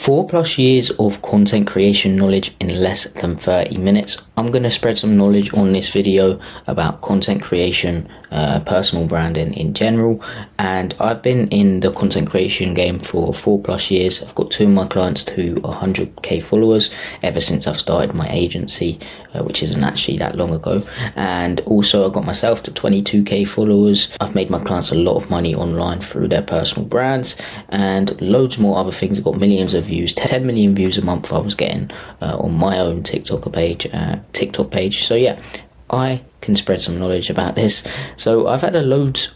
4+ years of content creation knowledge in less than 30 minutes. I'm going to spread some knowledge on this video about content creation, personal branding in general, and I've been in the content creation game for 4+ years. I've got 2 of my clients to 100k followers ever since I've started my agency, which isn't actually that long ago, and also I got myself to 22k followers. I've made my clients a lot of money online through their personal brands and loads more other things. I've got millions of views, 10 million views a month I was getting on my own TikTok page. So yeah, I can spread some knowledge about this. So I've had a load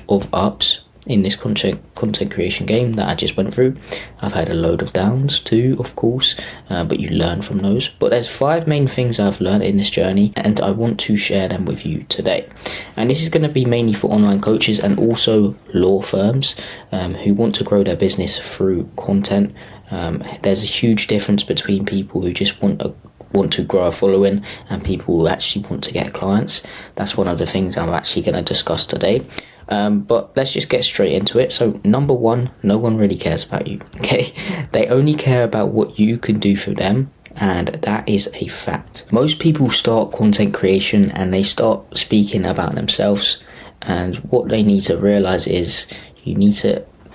of ups in this content creation game that I just went through. I've had a load of downs too, of course, but you learn from those. But there's 5 main things I've learned in this journey, and I want to share them with you today. And this is going to be mainly for online coaches and also law firms who want to grow their business through content. There's a huge difference between people who just want to grow a following and people who actually want to get clients. That's one of the things I'm actually going to discuss today. But let's just get straight into it. So number 1, no one really cares about you, okay? They only care about what you can do for them, and that is a fact. Most people start content creation and they start speaking about themselves, and what they need to realize is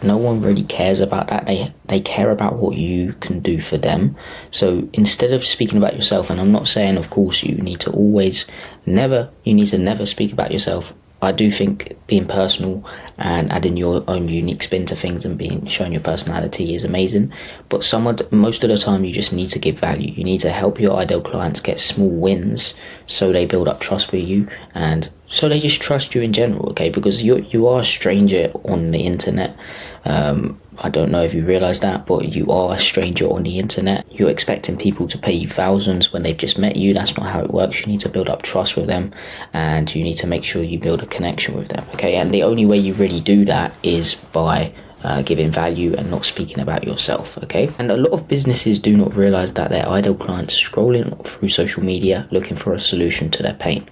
no one really cares about that. They care about what you can do for them. So instead of speaking about yourself, and I'm not saying of course you need to never speak about yourself. I do think being personal and adding your own unique spin to things and showing your personality is amazing. But most of the time you just need to give value. You need to help your ideal clients get small wins so they build up trust for you and so they just trust you in general, okay? Because you are a stranger on the internet. I don't know if you realise that, but you are a stranger on the internet. You're expecting people to pay you thousands when they've just met you. That's not how it works. You need to build up trust with them, and you need to make sure you build a connection with them, okay? And the only way you really do that is by giving value and not speaking about yourself, okay? And a lot of businesses do not realise that their ideal clients scrolling through social media looking for a solution to their pain.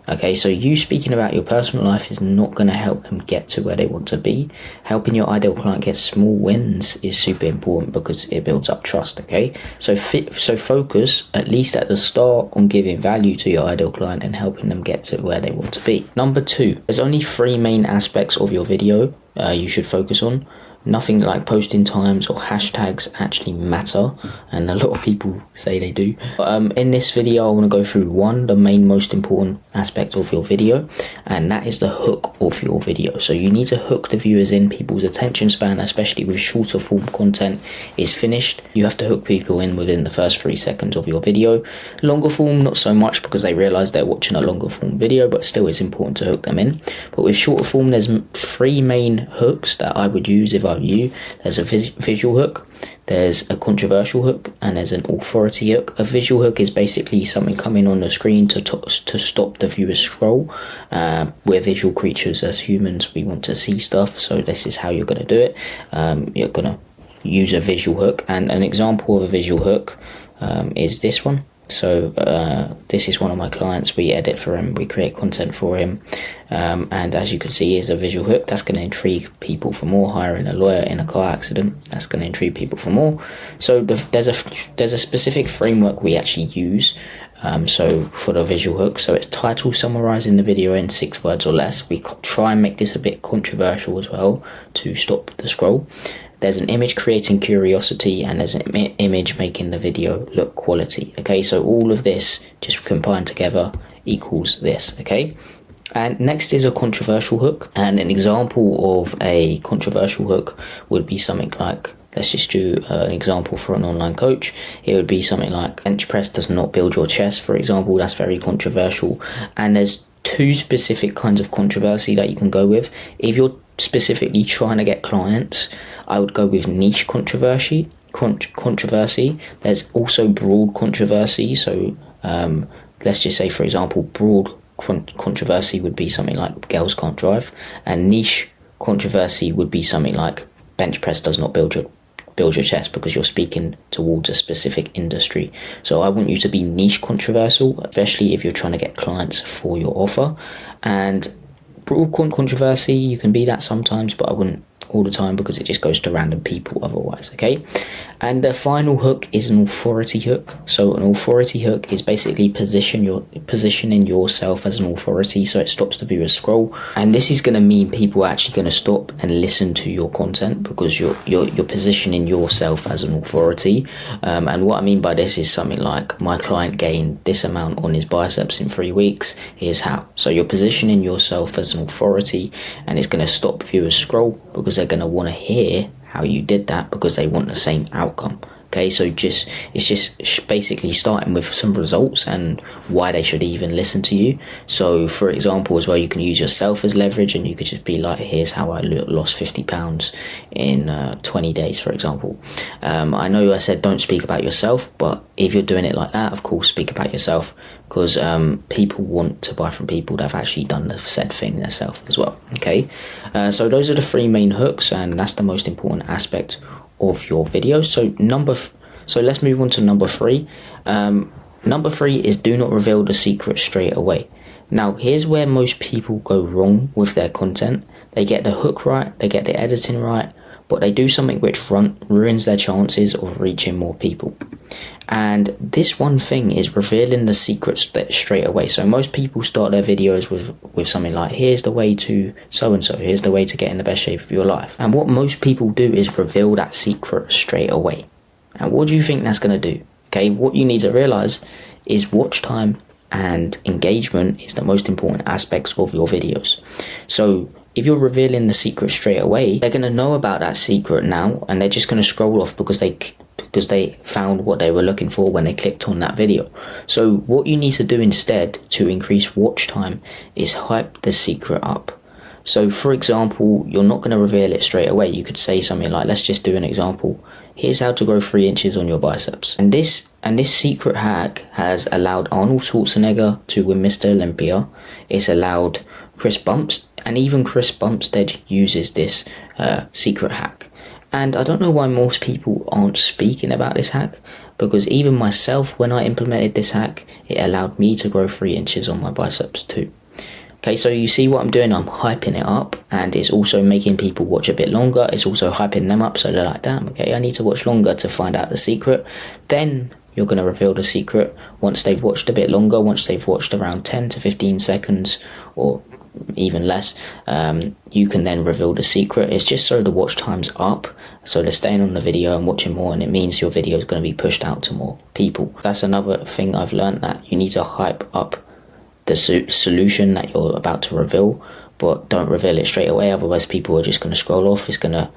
Okay, so you speaking about your personal life is not going to help them get to where they want to be. Helping your ideal client get small wins is super important because it builds up trust, okay? So focus, at least at the start, on giving value to your ideal client and helping them get to where they want to be. Number 2, there's only 3 main aspects of your video you should focus on. Nothing like posting times or hashtags actually matter, and a lot of people say they do. In this video I want to go through the most important aspect of your video, and that is the hook of your video. So you need to hook the viewers in. People's attention span, especially with shorter form content, is finished. You have to hook people in within the first 3 seconds of your video. Longer form, not so much, because they realize they're watching a longer form video, but still it's important to hook them in. But with shorter form, there's 3 main hooks that I would use if I were you. There's a visual hook, there's a controversial hook, and there's an authority hook. A visual hook is basically something coming on the screen to stop the viewer's scroll. We're visual creatures as humans. We want to see stuff, so this is how you're going to do it. You're going to use a visual hook, and an example of a visual hook is this one. So this is one of my clients. We edit for him, we create content for him, and as you can see, is a visual hook that's going to intrigue people for more. Hiring a lawyer in a car accident, that's going to intrigue people for more. So there's a specific framework we actually use. So for the visual hook, so it's title summarizing the video in 6 words or less. We try and make this a bit controversial as well to stop the scroll. There's an image creating curiosity, and there's an image making the video look quality, okay? So all of this just combined together equals this, okay? And next is a controversial hook, and an example of a controversial hook would be something like, let's just do an example for an online coach. It would be something like, bench press does not build your chest, for example. That's very controversial, and there's 2 specific kinds of controversy that you can go with. If you're specifically trying to get clients, I would go with niche controversy. There's also broad controversy. So let's just say, for example, broad controversy would be something like girls can't drive, and niche controversy would be something like bench press does not build your chest, because you're speaking towards a specific industry. So I want you to be niche controversial, especially if you're trying to get clients for your offer. And broad controversy, you can be that sometimes, but I wouldn't all the time because it just goes to random people otherwise, okay? And the final hook is an authority hook. So an authority hook is basically positioning yourself as an authority, so it stops the viewer scroll. And this is going to mean people are actually going to stop and listen to your content because you're positioning yourself as an authority. And what I mean by this is something like, my client gained this amount on his biceps in 3 weeks, here's how. So you're positioning yourself as an authority, and it's going to stop viewers scroll because they're going to want to hear how you did that because they want the same outcome. Okay, so it's just basically starting with some results and why they should even listen to you. So for example as well, you can use yourself as leverage, and you could just be like, here's how I lost 50 pounds in 20 days, for example. I know I said don't speak about yourself, but if you're doing it like that, of course speak about yourself, because people want to buy from people that have actually done the said thing themselves as well. Okay, so those are the 3 main hooks, and that's the most important aspect of your videos. So let's move on to number 3. Number 3 is do not reveal the secret straight away. Now here's where most people go wrong with their content. They get the hook right, they get the editing right, but they do something which ruins their chances of reaching more people. And this one thing is revealing the secret straight away. So most people start their videos with something like, here's the way to so-and-so, here's the way to get in the best shape of your life. And what most people do is reveal that secret straight away. And what do you think that's going to do? Okay, what you need to realize is watch time and engagement is the most important aspects of your videos. So if you're revealing the secret straight away, they're going to know about that secret now, and they're just going to scroll off because they found what they were looking for when they clicked on that video. So what you need to do instead to increase watch time is hype the secret up. So for example, you're not going to reveal it straight away. You could say something like, let's just do an example. Here's how to grow 3 inches on your biceps. And this secret hack has allowed Arnold Schwarzenegger to win Mr. Olympia. It's allowed Chris Bumstead, and even Chris Bumstead uses this secret hack. And I don't know why most people aren't speaking about this hack, because even myself, when I implemented this hack, it allowed me to grow 3 inches on my biceps too. Okay, so you see what I'm doing? I'm hyping it up, and it's also making people watch a bit longer. It's also hyping them up, so they're like, damn, okay, I need to watch longer to find out the secret. Then you're going to reveal the secret once they've watched a bit longer, once they've watched around 10 to 15 seconds or even less. You can then reveal the secret. It's just so the watch time's up, so they're staying on the video and watching more, and it means your video is going to be pushed out to more people. That's another thing I've learned, that you need to hype up the solution that you're about to reveal, but don't reveal it straight away, otherwise people are just going to scroll off. It's going to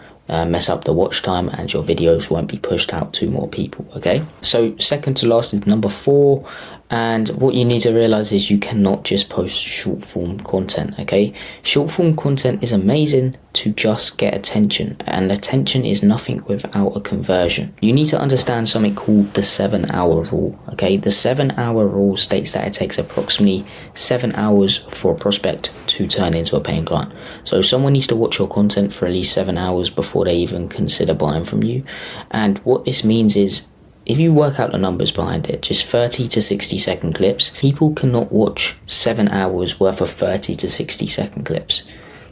mess up the watch time, and your videos won't be pushed out to more people. Okay, so second to last is number 4, and what you need to realize is you cannot just post short form content. Okay, short form content is amazing to just get attention, and attention is nothing without a conversion. You need to understand something called the 7-hour rule. Okay, the 7-hour rule states that it takes approximately 7 hours for a prospect to turn into a paying client. So someone needs to watch your content for at least 7 hours before they even consider buying from you. And what this means is, if you work out the numbers behind it, just 30 to 60 second clips, people cannot watch 7 hours worth of 30 to 60 second clips.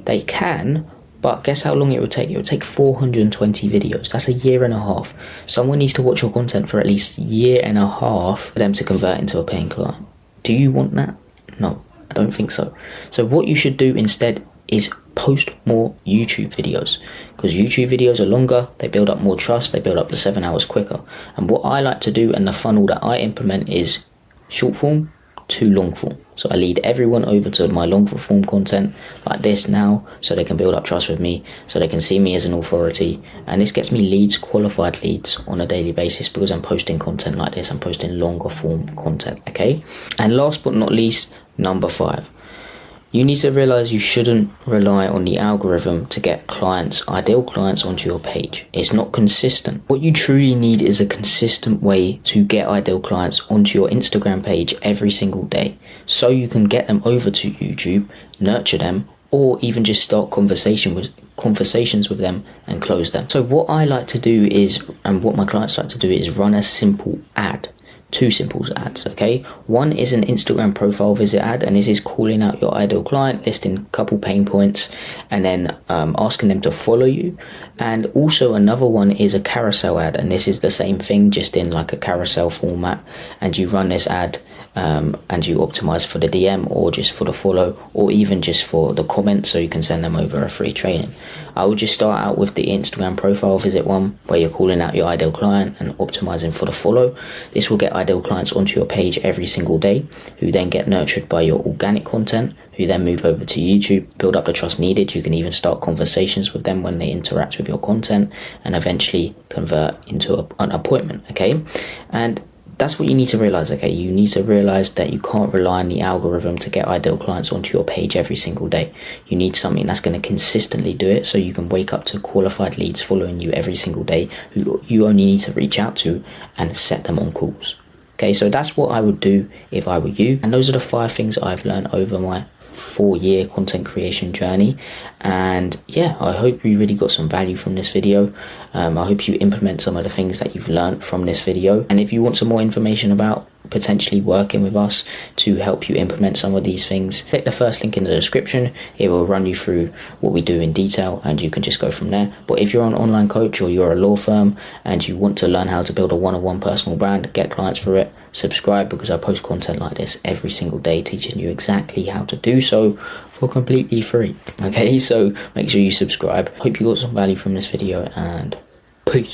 They can, but guess how long it would take? It would take 420 videos. That's 1.5 years. Someone needs to watch your content for at least 1.5 years for them to convert into a paying client. Do you want that? No, I don't think so. So what you should do instead is post more YouTube videos, because YouTube videos are longer, they build up more trust, they build up the 7 hours quicker. And what I like to do, and the funnel that I implement, is short form to long form. So I lead everyone over to my long form content like this now, so they can build up trust with me, so they can see me as an authority. And this gets me leads, qualified leads, on a daily basis, because I'm posting content like this. I'm posting longer form content. Okay, and last but not least, number 5. You need to realize you shouldn't rely on the algorithm to get clients, ideal clients, onto your page. It's not consistent. What you truly need is a consistent way to get ideal clients onto your Instagram page every single day, so you can get them over to YouTube, nurture them, or even just start conversations with them and close them. So what I like to do is, and what my clients like to do, is run a simple ad two simple ads. Okay, one is an Instagram profile visit ad, and this is calling out your ideal client, listing a couple pain points, and then asking them to follow you. And also another one is a carousel ad, and this is the same thing, just in like a carousel format, and you run this ad and you optimize for the DM or just for the follow, or even just for the comment, so you can send them over a free training. I would just start out with the Instagram profile visit one, where you're calling out your ideal client and optimizing for the follow. This will get ideal clients onto your page every single day, who then get nurtured by your organic content, who then move over to YouTube, build up the trust needed. You can even start conversations with them when they interact with your content, and eventually convert into an appointment. Okay, and that's what you need to realize. Okay, you need to realize that you can't rely on the algorithm to get ideal clients onto your page every single day. You need something that's going to consistently do it, so you can wake up to qualified leads following you every single day, who you only need to reach out to and set them on calls. Okay, so that's what I would do if I were you. And those are the 5 things I've learned over my 4-year content creation journey. And yeah, I hope you really got some value from this video. I hope you implement some of the things that you've learned from this video. And if you want some more information about potentially working with us to help you implement some of these things, click the first link in the description. It will run you through what we do in detail, and you can just go from there. But if you're an online coach or you're a law firm and you want to learn how to build a one-on-one personal brand, get clients for it, subscribe, because I post content like this every single day, teaching you exactly how to do so for completely free. Okay, so make sure you subscribe. Hope you got some value from this video, and peace.